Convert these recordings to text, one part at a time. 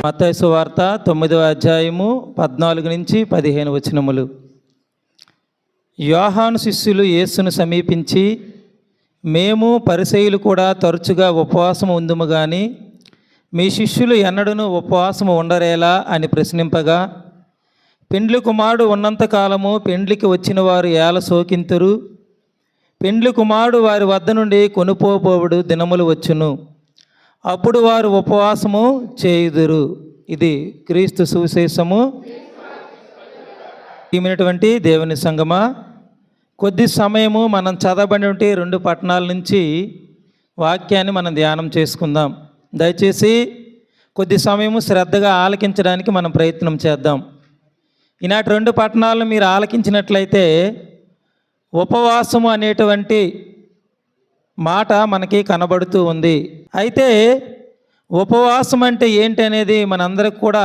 మత్తయి సువార్త 9వ అధ్యాయము 14 నుంచి 15 వచనములు. యోహాను శిష్యులు యేసును సమీపించి, మేము పరిసయ్యులు కూడా తరచుగా ఉపవాసము ఉందుము గాని మీ శిష్యులు ఎన్నడూను ఉపవాసము ఉండరేలా అని ప్రశ్నింపగా, పెండ్లి కుమారుడు ఉన్నంతకాలము పెండ్లికి వచ్చిన వారు ఏల శోకింతురు, పెండ్లి కుమారుడు వారి వద్ద నుండి కొనుపోబోవుడు దినములు వచ్చును, అప్పుడు వారు ఉపవాసము చేయుదురు. ఇది క్రీస్తు సువిశేషము. ఈమెనటువంటి దేవుని సంగమా, కొద్ది సమయము మనం చదవబడినటువంటి 2 పట్టణాల నుంచి వాక్యాన్ని మనం ధ్యానం చేసుకుందాం. దయచేసి కొద్ది సమయము శ్రద్ధగా ఆలకించడానికి మనం ప్రయత్నం చేద్దాం. ఈనాటి 2 పట్టణాలను మీరు ఆలకించినట్లయితే ఉపవాసము అనేటువంటి మాట మనకి కనబడుతూ ఉంది. అయితే ఉపవాసం అంటే ఏంటి అనేది మనందరికి కూడా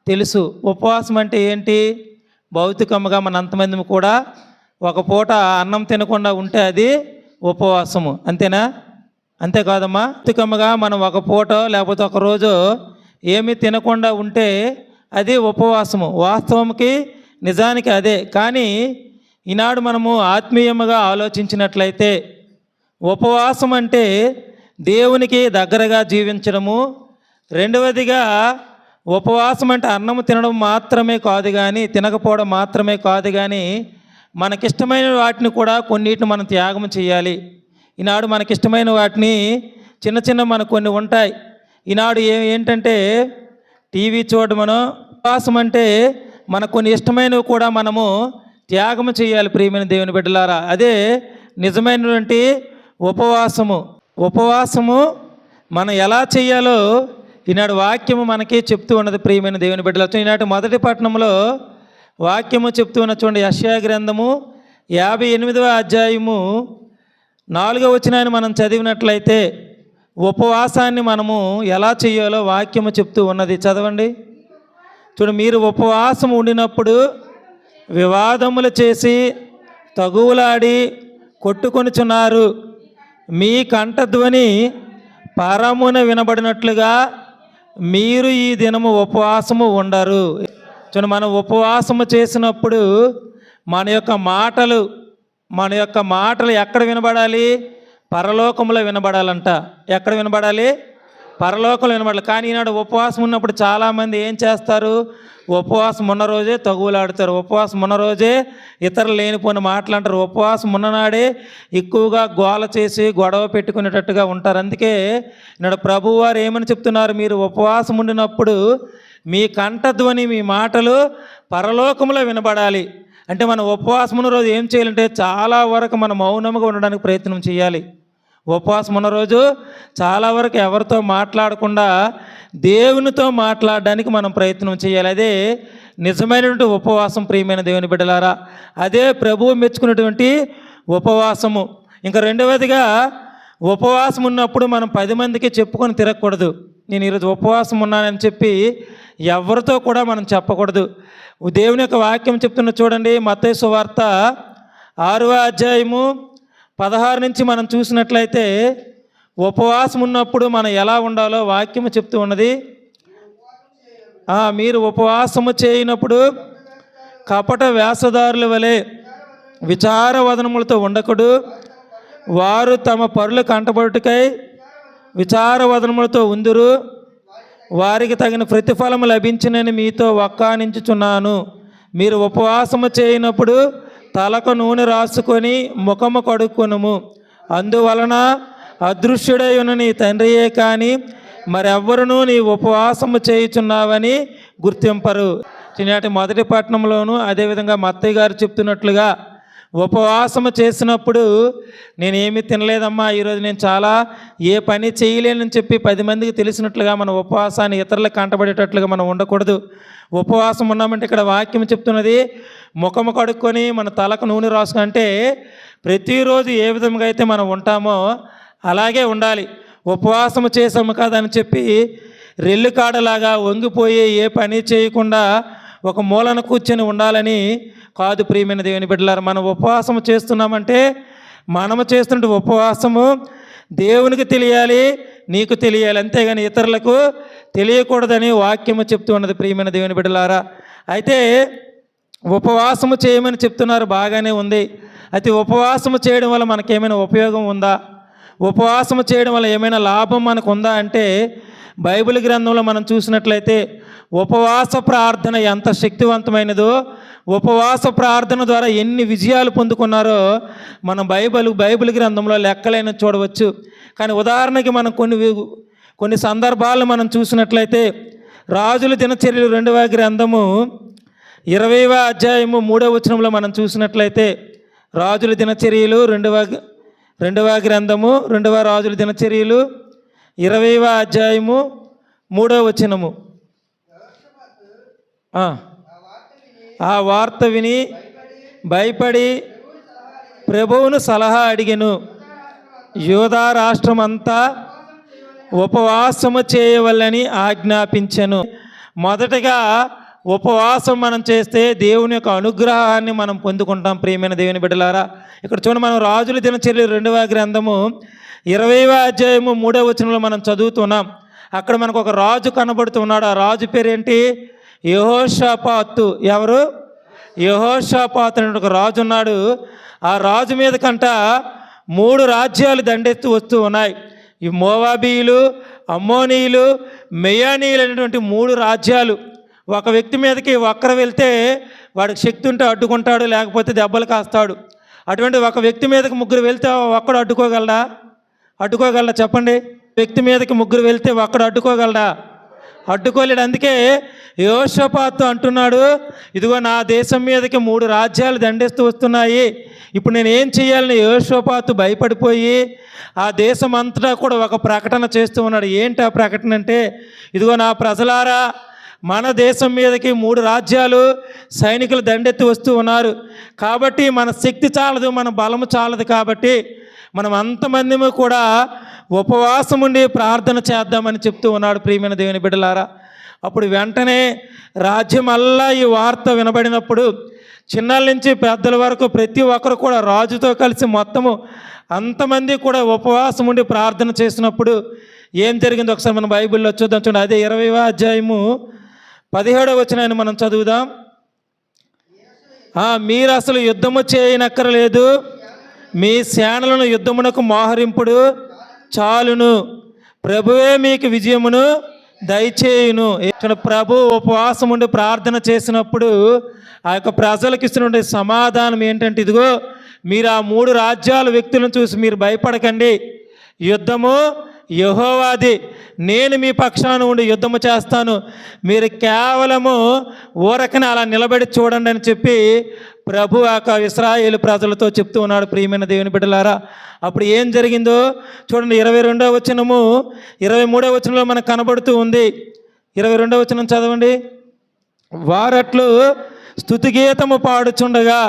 తెలుసు. ఉపవాసం అంటే ఏంటి? భౌతికంగా మనంతమంది కూడా ఒక పూట అన్నం తినకుండా ఉంటే అది ఉపవాసము, అంతేనా? అంతేకాదమ్మా, భౌతికంగా మనం ఒక పూట లేకపోతే ఒక రోజు ఏమీ తినకుండా ఉంటే అది ఉపవాసము. వాస్తవంకి నిజానికి అదే. కానీ ఈనాడు మనము ఆత్మీయముగా ఆలోచించినట్లయితే ఉపవాసం అంటే దేవునికి దగ్గరగా జీవించడము. రెండవదిగా ఉపవాసం అంటే అన్నము తినడం మాత్రమే కాదు కానీ, తినకపోవడం మాత్రమే కాదు కానీ, మనకిష్టమైన వాటిని కూడా కొన్నిటిని మనం త్యాగం చేయాలి. ఈనాడు మనకిష్టమైన వాటిని చిన్న చిన్న మనకు కొన్ని ఉంటాయి. ఈనాడు ఏంటంటే టీవీ చూడమనో. ఉపవాసం అంటే మనకు కొన్ని ఇష్టమైనవి కూడా మనము త్యాగం చేయాలి. ప్రియమైన దేవుని బిడ్డలారా, అదే నిజమైనటువంటి ఉపవాసము. ఉపవాసము మనం ఎలా చేయాలో ఈనాడు వాక్యము మనకి చెప్తూ ఉన్నది. ప్రియమైన దేవుని బిడ్డలు, ఈనాటి 1వ పట్టణంలో వాక్యము చెప్తూ ఉన్న చూడండి. యెషయా గ్రంథము 58వ అధ్యాయము 4వ వచనాన్ని మనం చదివినట్లయితే ఉపవాసాన్ని మనము ఎలా చేయాలో వాక్యము చెప్తూ ఉన్నది. చదవండి. చూడండి, మీరు ఉపవాసం ఉండినప్పుడు వివాదములు చేసి తగువులాడి కొట్టుకొనుచున్నారు, మీ కంఠధ్వని పరమున వినబడినట్లుగా మీరు ఈ దినము ఉపవాసము ఉండరు. చూడండి, మనం ఉపవాసము చేసినప్పుడు మన యొక్క మాటలు ఎక్కడ వినబడాలి? పరలోకంలో వినబడాలంట. ఎక్కడ వినబడాలి? పరలోకంలో వినబడాలి. కానీ ఈనాడు ఉపవాసం ఉన్నప్పుడు చాలామంది ఏం చేస్తారు? ఉపవాసం ఉన్న రోజే తగువులాడుతారు, ఉపవాసం ఉన్న రోజే ఇతరులు లేనిపోని మాట్లాడతారు, ఉపవాసం ఉన్ననాడే ఎక్కువగా గోల చేసి గొడవ పెట్టుకునేటట్టుగా ఉంటారు. అందుకే ఈనాడు ప్రభువారు ఏమని చెప్తున్నారు? మీరు ఉపవాసం ఉండినప్పుడు మీ కంఠధ్వని, మీ మాటలు పరలోకంలో వినబడాలి. అంటే మనం ఉపవాసం ఉన్న రోజు ఏం చేయాలంటే చాలా వరకు మనం మౌనంగా ఉండడానికి ప్రయత్నం చేయాలి. ఉపవాసం ఉన్న రోజు చాలా వరకు ఎవరితో మాట్లాడకుండా దేవునితో మాట్లాడడానికి మనం ప్రయత్నం చేయాలి. అదే నిజమైనటువంటి ఉపవాసం. ప్రియమైన దేవుని బిడ్డలారా, అదే ప్రభువు మెచ్చుకున్నటువంటి ఉపవాసము. ఇంకా రెండవదిగా, ఉపవాసం ఉన్నప్పుడు మనం 10 మందికి చెప్పుకొని తిరగకూడదు. నేను ఈరోజు ఉపవాసం ఉన్నానని చెప్పి ఎవరితో కూడా మనం చెప్పకూడదు. దేవుని యొక్క వాక్యం చెప్తున్న చూడండి. మత్తయి సువార్త 6వ అధ్యాయము 16 నుంచి మనం చూసినట్లయితే ఉపవాసం ఉన్నప్పుడు మనం ఎలా ఉండాలో వాక్యము చెప్తూ ఉన్నది. మీరు ఉపవాసము చేయనప్పుడు కపట వేషధారుల వలె విచార వదనములతో ఉండకుడు, వారు తమ పరులు కంటబడుటకై విచార వదనములతో ఉందురు, వారికి తగిన ప్రతిఫలము లభించునని మీతో వక్కాణించుచున్నాను. మీరు ఉపవాసము చేయనప్పుడు తలకు నూనె రాసుకొని ముఖము కడుక్కొనుము, అందువలన అదృశ్యుడై ఉన్న నీ తండ్రియే కానీ మరెవ్వరునూ నీ ఉపవాసము చేయుచున్నావని గుర్తింపరు. చిన్నటి 1వ పట్టణంలోను అదేవిధంగా మత్తయ్య గారు చెప్తున్నట్లుగా ఉపవాసము చేసినప్పుడు నేనేమి తినలేదమ్మా, ఈరోజు నేను చాలా ఏ పని చేయలేనని చెప్పి 10 మందికి తెలిసినట్లుగా మన ఉపవాసాన్ని ఇతరులకు కంటబడేటట్లుగా మనం ఉండకూడదు. ఉపవాసం ఉన్నామంటే ఇక్కడ వాక్యం చెప్తున్నది ముఖము కడుక్కొని మన తలకు నూనె రాసుకుంటే ప్రతిరోజు ఏ విధంగా అయితే మనం ఉంటామో అలాగే ఉండాలి. ఉపవాసము చేసాము కాదని చెప్పి రెల్లు కాడలాగా వంగిపోయి ఏ పని చేయకుండా ఒక మూలన కూర్చొని ఉండాలని కాదు. ప్రియమైన దేవుని బిడ్డలారా, మనం ఉపవాసము చేస్తున్నామంటే మనము చేస్తున్న ఉపవాసము దేవునికి తెలియాలి, నీకు తెలియాలి, అంతేగాని ఇతరులకు తెలియకూడదని వాక్యము చెప్తూ ఉన్నది ప్రియమైన దేవుని బిడ్డలారా. అయితే ఉపవాసము చేయమని చెప్తున్నారు, బాగానే ఉంది. అయితే ఉపవాసము చేయడం వల్ల మనకేమైనా ఉపయోగం ఉందా? ఉపవాసము చేయడం వల్ల ఏమైనా లాభం మనకు ఉందా అంటే బైబిల్ గ్రంథంలో మనం చూసినట్లయితే ఉపవాస ప్రార్థన ఎంత శక్తివంతమైనదో, ఉపవాస ప్రార్థన ద్వారా ఎన్ని విజయాలు పొందుకున్నారో మనం బైబిల్ గ్రంథంలో లెక్కలైన చూడవచ్చు. కానీ ఉదాహరణకి మనం కొన్ని సందర్భాలను మనం చూసినట్లయితే రాజుల దినచర్యలు 2వ గ్రంథము 20వ అధ్యాయము 3వ వచనంలో మనం చూసినట్లయితే రాజుల దినచర్యలు 2వ గ్రంథము 2వ రాజుల దినచర్యలు 20వ అధ్యాయము 3వ వచనము. ఆ వార్త విని భయపడి ప్రభువును సలహా అడిగెను. యూదా రాష్ట్రమంతా ఉపవాసము చేయవలని ఆజ్ఞాపించెను. మొదటగా ఉపవాసం మనం చేస్తే దేవుని యొక్క అనుగ్రహాన్ని మనం పొందుకుంటాం ప్రియమైన దేవుని బిడ్డలారా. ఇక్కడ చూడండి, మనం రాజుల దినచర్య 2వ గ్రంథము 20వ అధ్యాయము 3వ వచనంలో మనం చదువుతున్నాం. అక్కడ మనకు ఒక రాజు కనబడుతున్నాడు. ఆ రాజు పేరేంటి? యెహోషాపాతు. ఎవరు? యెహోషాపాతు అనే ఒక రాజు ఉన్నాడు. ఆ రాజు మీద కంట 3 రాజ్యాలు దండెత్తు వస్తూ ఉన్నాయి. ఈ మోవాబీయులు, అమ్మోనీయులు, మెయానీయులు అనేటువంటి 3 రాజ్యాలు. ఒక వ్యక్తి మీదకి ఒక్కరు వెళ్తే వాడికి శక్తి ఉంటే అడ్డుకుంటాడు, లేకపోతే దెబ్బలు కాస్తాడు. అటువంటి ఒక వ్యక్తి మీదకి 3 వెళ్తే ఒక్కడు అడ్డుకోగలడా చెప్పండి? వ్యక్తి మీదకి 3 వెళ్తే ఒక్కడు అడ్డుకోగలడా? అడ్డుకోలేడు. అందుకే యెహోషాపాతు అంటున్నాడు, ఇదిగో నా దేశం మీదకి 3 రాజ్యాలు దండేస్తూ వస్తున్నాయి, ఇప్పుడు నేను ఏం చేయాలని యెహోషాపాతు భయపడిపోయి ఆ దేశం అంతటా కూడా ఒక ప్రకటన చేస్తూ ఉన్నాడు. ఏంటి ఆ ప్రకటన అంటే, ఇదిగో నా ప్రజలారా, మన దేశం మీదకి 3 రాజ్యాలు సైనికులు దండెత్తి వస్తూ ఉన్నారు. కాబట్టి మన శక్తి చాలదు, మన బలము చాలదు. కాబట్టి మనం అంతమందిము కూడా ఉపవాసం ఉండి ప్రార్థన చేద్దామని చెప్తూ ఉన్నాడు ప్రియమైన దేవుని బిడ్డలారా. అప్పుడు వెంటనే రాజ్యమల్లా ఈ వార్త వినబడినప్పుడు చిన్నల నుంచి పెద్దల వరకు ప్రతి ఒక్కరు కూడా రాజుతో కలిసి మొత్తము అంతమంది కూడా ఉపవాసం ఉండి ప్రార్థన చేసినప్పుడు ఏం జరిగిందో ఒకసారి మన బైబిల్లో చూద్దాం. చూడండి, అదే 20వ అధ్యాయము 17వ వచనాన్ని మనం చదువుదాం. మీరు అసలు యుద్ధము చేయనక్కరలేదు, మీ సేనలను యుద్ధమునకు మోహరింపుడు చాలును, ప్రభువే మీకు విజయమును దయచేయును. ప్రభు ఉపవాసం ఉండి ప్రార్థన చేసినప్పుడు ఆ యొక్క ప్రజలకు ఇస్తున్న సమాధానం ఏంటంటే, ఇదిగో మీరు ఆ 3 రాజ్యాల వ్యక్తులను చూసి మీరు భయపడకండి, యుద్ధము యెహోవాది, నేను మీ పక్షాన ఉండి యుద్ధము చేస్తాను, మీరు కేవలము ఊరకనే అలా నిలబడి చూడండి అని చెప్పి ప్రభు ఆ ఇశ్రాయేలు ప్రజలతో చెప్తూ ఉన్నాడు ప్రియమైన దేవుని బిడ్డలారా. అప్పుడు ఏం జరిగిందో చూడండి, 22వ వచనము 23వ వచనంలో మనకు కనబడుతూ ఉంది. 22వ వచనం చదవండి. వారట్లు స్తుతిగీతము పాడుచుండగా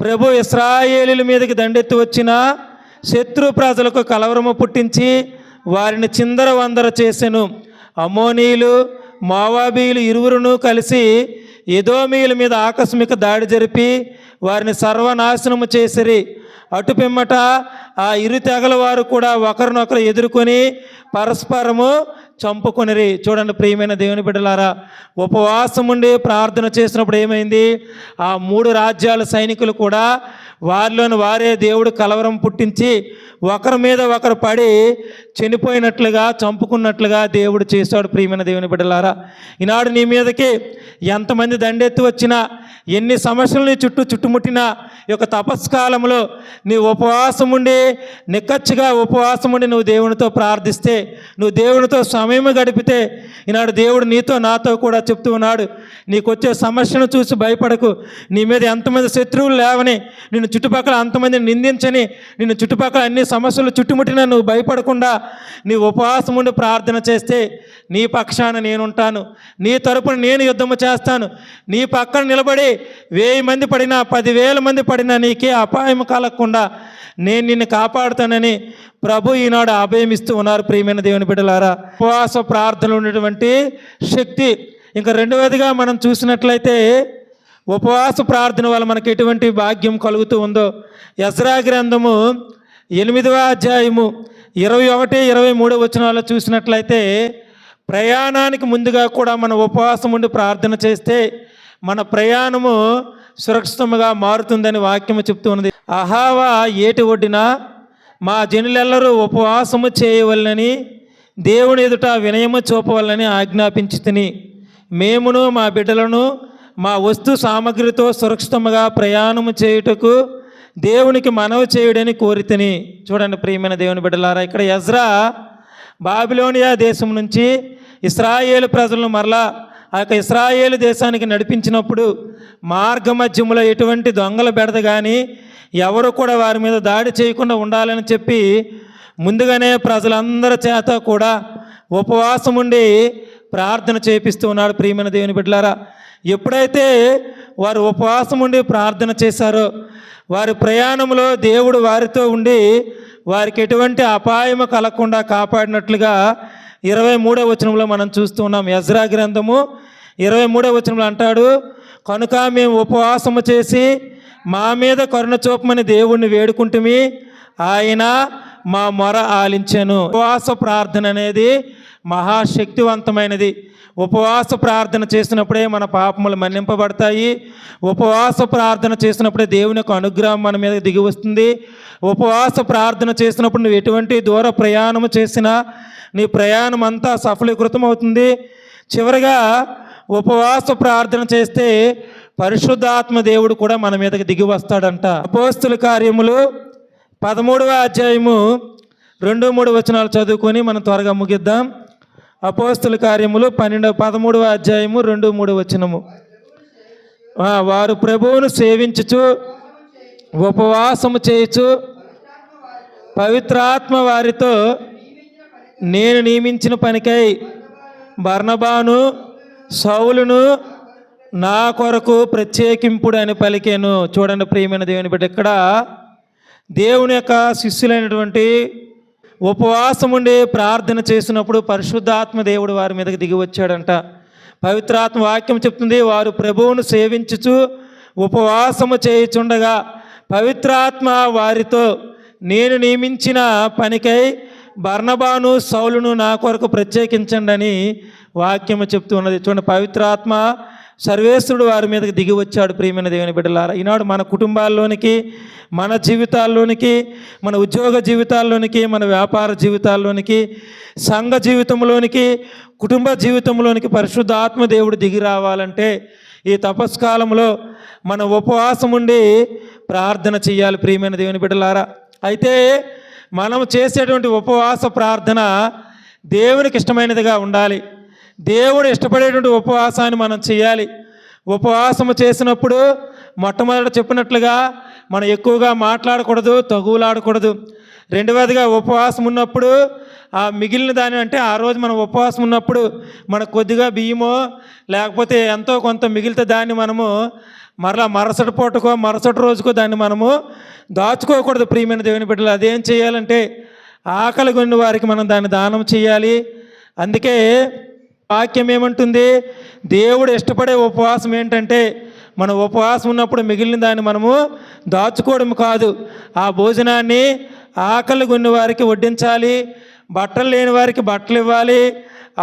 ప్రభు ఇశ్రాయేలీల మీదకి దండెత్తి వచ్చిన శత్రు ప్రజలకు కలవరము పుట్టించి వారిని చిందరవందర చేసెను. అమ్మోనీయులు, మోవాబీయులు ఇరువురును కలిసి ఎదోమీయుల మీద ఆకస్మిక దాడి జరిపి వారిని సర్వనాశనము చేసిరి. అటు పిమ్మట ఆ ఇరు తెగల వారు కూడా ఒకరినొకరు ఎదుర్కొని పరస్పరము చంపుకొనిరి. చూడండి ప్రియమైన దేవుని బిడ్డలారా, ఉపవాసం ఉండి ప్రార్థన చేసినప్పుడు ఏమైంది? ఆ 3 రాజ్యాల సైనికులు కూడా వారిలోని వారే దేవుడు కలవరం పుట్టించి ఒకరి మీద ఒకరు పడి చనిపోయినట్లుగా, చంపుకున్నట్లుగా దేవుడు చేశాడు ప్రియమైన దేవుని బిడ్డలారా. ఈనాడు నీ మీదకి ఎంతమంది దండెత్తి వచ్చినా, ఎన్ని సమస్యలు నీ చుట్టుముట్టినా, ఈ యొక్క తపస్కాలంలో నీ ఉపవాసం ఉండి నిక్కచ్చిగా ఉపవాసం ఉండి నువ్వు దేవునితో ప్రార్థిస్తే, నువ్వు దేవునితో సమయం గడిపితే, ఈనాడు దేవుడు నీతో నాతో కూడా చెప్తూ ఉన్నాడు, నీకు వచ్చే సమస్యను చూసి భయపడకు, నీ మీద ఎంతమంది శత్రువులు లేవని, నిన్ను చుట్టుపక్కల అంతమందిని నిందించని, నిన్ను చుట్టుపక్కల అన్ని సమస్యలు చుట్టుముట్టినా నువ్వు భయపడకుండా నీ ఉపవాసం ఉండి ప్రార్థన చేస్తే నీ పక్షాన నేనుంటాను, నీ తరపున నేను యుద్ధము చేస్తాను, నీ పక్కన నిలబడి 1000 మంది పడినా 10,000 మంది పడినా నీకే అపాయం కలగకుండా నేను నిన్ను కాపాడుతానని ప్రభు ఈనాడు అభయమిస్తూ ఉన్నారు ప్రియమైన దేవుని బిడ్డలారా. ఉపవాస ప్రార్థనలు ఉన్నటువంటి శక్తి. ఇంకా రెండవదిగా మనం చూసినట్లయితే ఉపవాస ప్రార్థన వల్ల మనకి ఎటువంటి భాగ్యం కలుగుతూ ఉందో, ఎజ్రా గ్రంథము 8వ అధ్యాయము 21, 23 వచనాల్లో చూసినట్లయితే ప్రయాణానికి ముందుగా కూడా మన ఉపవాసం ఉండి ప్రార్థన చేస్తే మన ప్రయాణము సురక్షితంగా మారుతుందని వాక్యము చెప్తూ ఉన్నది. అహావా ఏటి ఒడ్డిన మా జనులెల్లరూ ఉపవాసము చేయవలనని దేవుని ఎదుట వినయము చూపవలనని ఆజ్ఞాపించి తిని మేమును మా బిడ్డలను మా వస్తు సామగ్రితో సురక్షితంగా ప్రయాణము చేయుటకు దేవునికి మనవి చేయుడని కోరితిని. చూడండి ప్రియమైన దేవుని బిడ్డలారా, ఇక్కడ ఎజ్రా బాబిలోనియా దేశం నుంచి ఇశ్రాయేలు ప్రజలను మరలా ఆ యొక్క ఇశ్రాయేలు దేశానికి నడిపించినప్పుడు మార్గమధ్యములో ఎటువంటి దొంగల బెడద కానీ ఎవరు కూడా వారి మీద దాడి చేయకుండా ఉండాలని చెప్పి ముందుగానే ప్రజలందరి చేత కూడా ఉపవాసం ఉండి ప్రార్థన చేపిస్తూ ఉన్నాడు. ప్రియమైన దేవుని బిడ్డలారా, ఎప్పుడైతే వారు ఉపవాసం ఉండి ప్రార్థన చేశారో వారి ప్రయాణంలో దేవుడు వారితో ఉండి వారికి ఎటువంటి అపాయము కలగకుండా కాపాడినట్లుగా 23వ వచనంలో మనం చూస్తూ ఉన్నాం. ఎజ్రా గ్రంథము 23వ వచనంలో అంటాడు, కనుక మేము ఉపవాసము చేసి మా మీద కరుణ చూపమని దేవుణ్ణి వేడుకుంటుమి, ఆయన మా మొర ఆలించెను. ఉపవాస ప్రార్థన అనేది మహాశక్తివంతమైనది. ఉపవాస ప్రార్థన చేసినప్పుడే మన పాపములు మన్నింపబడతాయి. ఉపవాస ప్రార్థన చేసినప్పుడే దేవుని యొక్క అనుగ్రహం మన మీద దిగి వస్తుంది. ఉపవాస ప్రార్థన చేసినప్పుడు నువ్వు ఎటువంటి దూర ప్రయాణము చేసినా నీ ప్రయాణం అంతా సఫలీకృతం అవుతుంది. చివరిగా ఉపవాస ప్రార్థన చేస్తే పరిశుద్ధాత్మ దేవుడు కూడా మన మీదకి దిగి వస్తాడంట. అపోస్తుల కార్యములు 13వ అధ్యాయము 2-3 వచనాలు చదువుకొని మనం త్వరగా ముగిద్దాం. అపోస్తుల కార్యములు 13వ అధ్యాయము 2-3 వచనము. వారు ప్రభువును సేవించుచు ఉపవాసము చేయుచు పవిత్రాత్మ వారితో నేను నియమించిన పనికై బర్నబాను సౌలును నా కొరకు ప్రత్యేకింపుడు అని పలికాను. చూడండి ప్రియమైన దేవుని బిడ్డ, ఇక్కడ దేవుని యొక్క శిష్యులైనటువంటి ఉపవాసం ఉండి ప్రార్థన చేసినప్పుడు పరిశుద్ధాత్మ దేవుడు వారి మీదకి దిగి వచ్చాడంట. పవిత్రాత్మ వాక్యం చెప్తుంది, వారు ప్రభువును సేవించుచు ఉపవాసము చేయుచుండగా పవిత్రాత్మ వారితో నేను నియమించిన పనికై బర్నబాను సౌలును నా కొరకు ప్రత్యేకించండి అని వాక్యము చెప్తూ ఉన్నది. చూడండి, పవిత్రాత్మ సర్వేశ్వరుడు వారి మీదకి దిగి వచ్చాడు. ప్రియమైన దేవుని బిడ్డలారా, ఈనాడు మన కుటుంబాల్లోనికి, మన జీవితాల్లోనికి, మన ఉద్యోగ జీవితాల్లోనికి, మన వ్యాపార జీవితాల్లోనికి, సంఘ జీవితంలోనికి, కుటుంబ జీవితంలోనికి పరిశుద్ధ ఆత్మ దేవుడు దిగి రావాలంటే ఈ తపస్కాలంలో మన ఉపవాసం ఉండి ప్రార్థన చేయాలి. ప్రియమైన దేవుని బిడ్డలారా, అయితే మనం చేసేటువంటి ఉపవాస ప్రార్థన దేవునికి ఇష్టమైనదిగా ఉండాలి. దేవుడు ఇష్టపడేటువంటి ఉపవాసాన్ని మనం చేయాలి. ఉపవాసము చేసినప్పుడు మొట్టమొదట చెప్పినట్లుగా మనం ఎక్కువగా మాట్లాడకూడదు, తగువులాడకూడదు. రెండవదిగా ఉపవాసం ఉన్నప్పుడు ఆ మిగిలిన దాని అంటే ఆ రోజు మనం ఉపవాసం ఉన్నప్పుడు మనకు కొద్దిగా బియ్యమో లేకపోతే ఎంతో కొంత మిగిలితే దాన్ని మనము మరుసటి పూటకో మరుసటి రోజుకో దాన్ని మనము దాచుకోకూడదు. ప్రియమైన దేవుని బిడ్డలు, అదేం చేయాలంటే ఆకలి కొన్ని వారికి మనం దాన్ని దానం చేయాలి. అందుకే వాక్యం ఏమంటుంది, దేవుడు ఇష్టపడే ఉపవాసం ఏంటంటే మనం ఉపవాసం ఉన్నప్పుడు మిగిలిన దాన్ని మనము దాచుకోవడం కాదు, ఆ భోజనాన్ని ఆకలి కొన్ని వారికి వడ్డించాలి, బట్టలు లేని వారికి బట్టలు ఇవ్వాలి,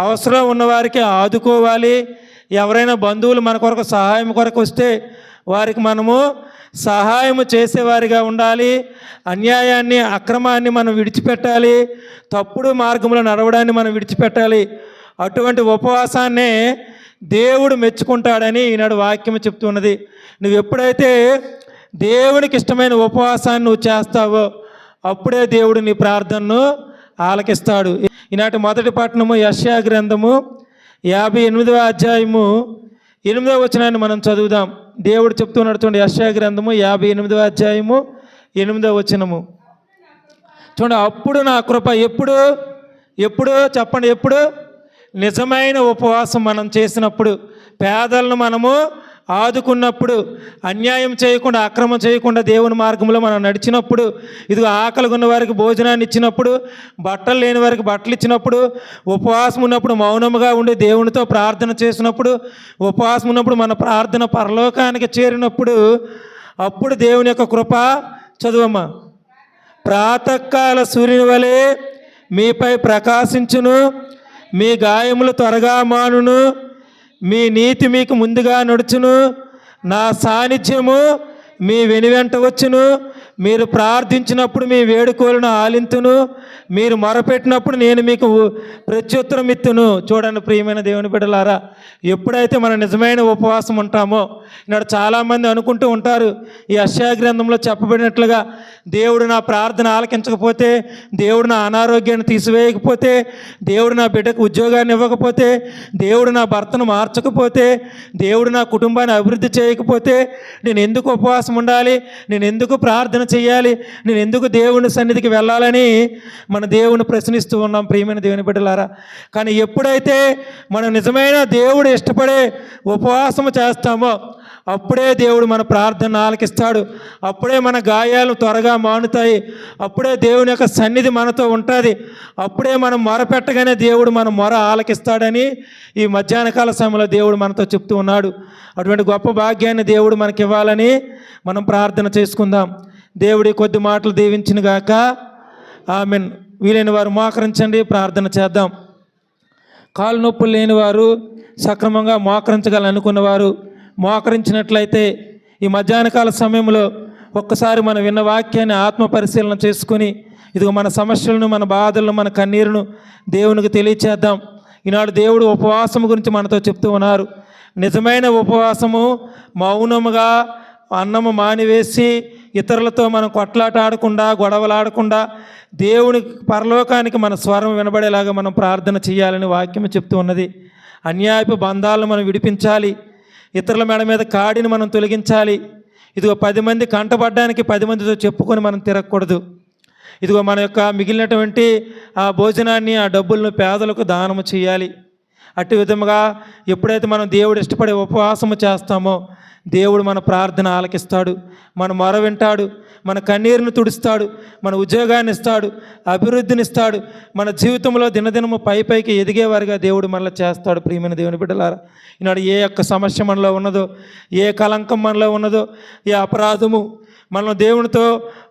అవసరం ఉన్నవారికి ఆదుకోవాలి. ఎవరైనా బంధువులు మన కొరకు సహాయం కొరకు వస్తే వారికి మనము సహాయం చేసేవారిగా ఉండాలి. అన్యాయాన్ని, అక్రమాన్ని మనం విడిచిపెట్టాలి. తప్పుడు మార్గంలో నడవడాన్ని మనం విడిచిపెట్టాలి. అటువంటి ఉపవాసాన్నే దేవుడు మెచ్చుకుంటాడని ఈనాడు వాక్యం చెప్తున్నది. నువ్వు ఎప్పుడైతే దేవునికి ఇష్టమైన ఉపవాసాన్ని నువ్వు చేస్తావో అప్పుడే దేవుడు నీ ప్రార్థనను ఆలకిస్తాడు. ఈనాటి మొదటి పట్టణము యెషయా గ్రంథము 58వ అధ్యాయము 8వ వచనాన్ని మనం చదువుదాం. దేవుడు చెప్తున్నాడు చూడండి, యెషయా గ్రంథము 58వ అధ్యాయము 8వ వచనము. చూడండి, అప్పుడు నా కృప ఎప్పుడు చెప్పండి, ఎప్పుడు నిజమైన ఉపవాసం మనం చేసినప్పుడు, పేదలను మనము ఆదుకున్నప్పుడు, అన్యాయం చేయకుండా, అక్రమం చేయకుండా దేవుని మార్గంలో మనం నడిచినప్పుడు, ఇదిగో ఆకలి ఉన్న వారికి భోజనాన్ని ఇచ్చినప్పుడు, బట్టలు లేని వారికి బట్టలు ఇచ్చినప్పుడు, ఉపవాసం ఉన్నప్పుడు మౌనముగా ఉండి దేవునితో ప్రార్థన చేసినప్పుడు, ఉపవాసం ఉన్నప్పుడు మన ప్రార్థన పరలోకానికి చేరినప్పుడు, అప్పుడు దేవుని యొక్క కృప చదువమ్మా. ప్రాతకాల సూర్యుని వలె మీపై ప్రకాశించును, మీ గాయములు త్వరగా మానును, మీ నీతి మీకు ముందుగా నడుచును, నా సాన్నిధ్యము మీ వెనువెంట వచ్చును, మీరు ప్రార్థించినప్పుడు మీ వేడుకోలను ఆలింతును, మీరు మొరపెట్టినప్పుడు నేను మీకు ప్రత్యుత్తరం ఇత్తును. చూడండి ప్రియమైన దేవుని బిడ్డలారా, ఎప్పుడైతే మనం నిజమైన ఉపవాసం ఉంటామో, ఈనాడు చాలామంది అనుకుంటూ ఉంటారు, ఈ యెషయా గ్రంథంలో చెప్పబడినట్లుగా దేవుడు నా ప్రార్థన ఆలకించకపోతే, దేవుడు నా అనారోగ్యాన్ని తీసివేయకపోతే, దేవుడు నా బిడ్డకు ఉద్యోగాన్ని ఇవ్వకపోతే, దేవుడు నా భర్తను మార్చకపోతే, దేవుడు నా కుటుంబాన్ని అభివృద్ధి చేయకపోతే నేను ఎందుకు ఉపవాసం ఉండాలి, నేను ఎందుకు ప్రార్థన చేయాలి, నేను ఎందుకు దేవుని సన్నిధికి వెళ్ళాలని మన దేవుని ప్రశ్నిస్తూ ఉన్నాం ప్రియమైన దేవుని బిడ్డలారా. కానీ ఎప్పుడైతే మనం నిజమైన దేవుడు ఇష్టపడే ఉపవాసము చేస్తామో అప్పుడే దేవుడు మన ప్రార్థన ఆలకిస్తాడు, అప్పుడే మన గాయాలు త్వరగా మానుతాయి, అప్పుడే దేవుని యొక్క సన్నిధి మనతో ఉంటుంది, అప్పుడే మనం మొరపెట్టగానే దేవుడు మన మొర ఆలకిస్తాడని ఈ మధ్యాహ్నకాల సమయంలో దేవుడు మనతో చెప్తూ ఉన్నాడు. అటువంటి గొప్ప భాగ్యాన్ని దేవుడు మనకి ఇవ్వాలని మనం ప్రార్థన చేసుకుందాం. దేవుడి కొద్ది మాటలు దీవించిన గాక ఆమెన్. వీలైన వారు మోకరించండి, ప్రార్థన చేద్దాం. కాలు నొప్పులు లేని వారు, సక్రమంగా మోకరించగలనుకున్నవారు మోకరించినట్లయితే ఈ మధ్యాహ్నకాల సమయంలో ఒక్కసారి మనం విన్న వాక్యాన్ని ఆత్మ పరిశీలన చేసుకుని ఇదిగో మన సమస్యలను, మన బాధలను, మన కన్నీరును దేవునికి తెలియచేద్దాం. ఈనాడు దేవుడు ఉపవాసం గురించి మనతో చెప్తూ ఉన్నారు. నిజమైన ఉపవాసము మౌనముగా అన్నము మానివేసి ఇతరులతో మనం కొట్లాట ఆడకుండా, గొడవలాడకుండా దేవుని పరలోకానికి మన స్వరం వినబడేలాగా మనం ప్రార్థన చేయాలని వాక్యం చెప్తూ ఉన్నది. అన్యాయపు బంధాలను మనం విడిపించాలి, ఇతరుల మెడ మీద కాడిని మనం తొలగించాలి. ఇదిగో 10 మంది కంటపడడానికి 10 మందితో చెప్పుకొని మనం తిరగకూడదు. ఇదిగో మన యొక్క మిగిలినటువంటి ఆ భోజనాన్ని, ఆ డబ్బులను పేదలకు దానము చేయాలి. అట్టి విధముగా ఎప్పుడైతే మనం దేవుడు ఇష్టపడే ఉపవాసము చేస్తామో దేవుడు మన ప్రార్థన ఆలకిస్తాడు, మన మొర వింటాడు, మన కన్నీరును తుడుస్తాడు, మన ఉద్యోగాన్ని ఇస్తాడు, అభివృద్ధిని ఇస్తాడు, మన జీవితంలో దినదినము పైకి ఎదిగేవారిగా దేవుడు మనల్ని చేస్తాడు. ప్రియమైన దేవుని బిడ్డలారా, ఈనాడు ఏ యొక్క సమస్య మనలో ఉన్నదో, ఏ కలంకం మనలో ఉన్నదో, ఏ అపరాధము మనం దేవునితో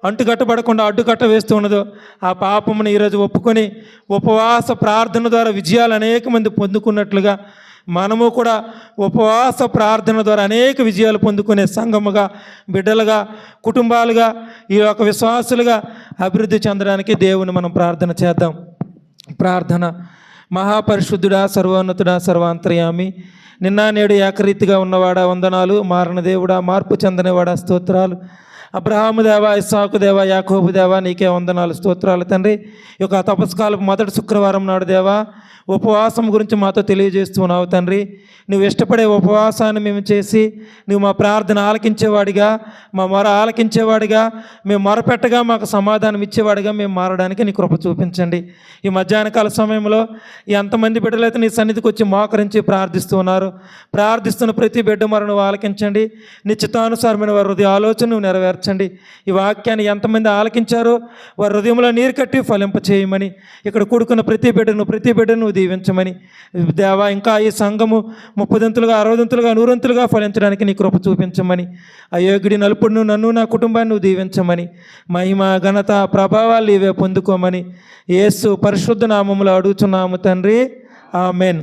అంటుకట్టబడకుండా అడ్డుకట్ట వేస్తూ ఉన్నదో ఆ పాపమును ఈరోజు ఒప్పుకొని ఉపవాస ప్రార్థన ద్వారా విజయాలు అనేక మంది పొందుకున్నట్లుగా మనము కూడా ఉపవాస ప్రార్థన ద్వారా అనేక విజయాలు పొందుకునే సంఘముగా, బిడ్డలుగా, కుటుంబాలుగా, ఈ యొక్క విశ్వాసులుగా అభివృద్ధి చెందడానికి దేవుని మనం ప్రార్థన చేద్దాం. ప్రార్థన. మహాపరిశుద్ధుడా, సర్వోన్నతుడా, సర్వాంతర్యామి, నిన్న నేడు ఏకరీతిగా ఉన్నవాడా వందనాలు. మారణ దేవుడా, మార్పు చెందనివాడా స్తోత్రాలు. అబ్రహాము దేవా, ఇస్సాకు దేవా, యాకోబు దేవా, నీకే వందనాలు స్తోత్రాలు తండ్రి. ఈ యొక్క తపస్కాలపు మొదటి శుక్రవారం నాడు దేవా ఉపవాసం గురించి మాతో తెలియజేస్తున్నావు తండ్రి. నువ్వు ఇష్టపడే ఉపవాసాన్ని మేము చేసి నువ్వు మా ప్రార్థన ఆలకించేవాడిగా, మా మొర ఆలకించేవాడిగా, మేము మొరపెట్టగా మాకు సమాధానం ఇచ్చేవాడిగా మేము మారడానికి నీ కృప చూపించండి. ఈ మధ్యాహ్నకాల సమయంలో ఎంతమంది బిడ్డలైతే నీ సన్నిధికి వచ్చి మోకరించి ప్రార్థిస్తున్నారు, ప్రార్థిస్తున్న ప్రతి బిడ్డ మొర నువ్వు ఆలకించండి. నిశ్చితానుసారమైన వారి హృదయ ఆలోచన నువ్వు నెరవేర్చండి. ఈ వాక్యాన్ని ఎంతమంది ఆలకించారో వారి హృదయంలో నీరు కట్టి ఫలింప చేయమని, ఇక్కడ కూడుకున్న ప్రతి బిడ్డను దీవించమని దేవా, ఇంకా ఈ సంఘము 30ంతులుగా 60ంతులుగా 100ంతులుగా ఫలించడానికి నీ కృప చూపించమని, అయోగ్యుడి నలుపుడును నన్ను నా కుటుంబాన్ని నువ్వు దీవించమని, మహిమ ఘనత ప్రభావాలు ఇవే పొందుకోమని యేసు పరిశుద్ధ నామములో అడుగుచున్నాము తండ్రి. ఆమెన్.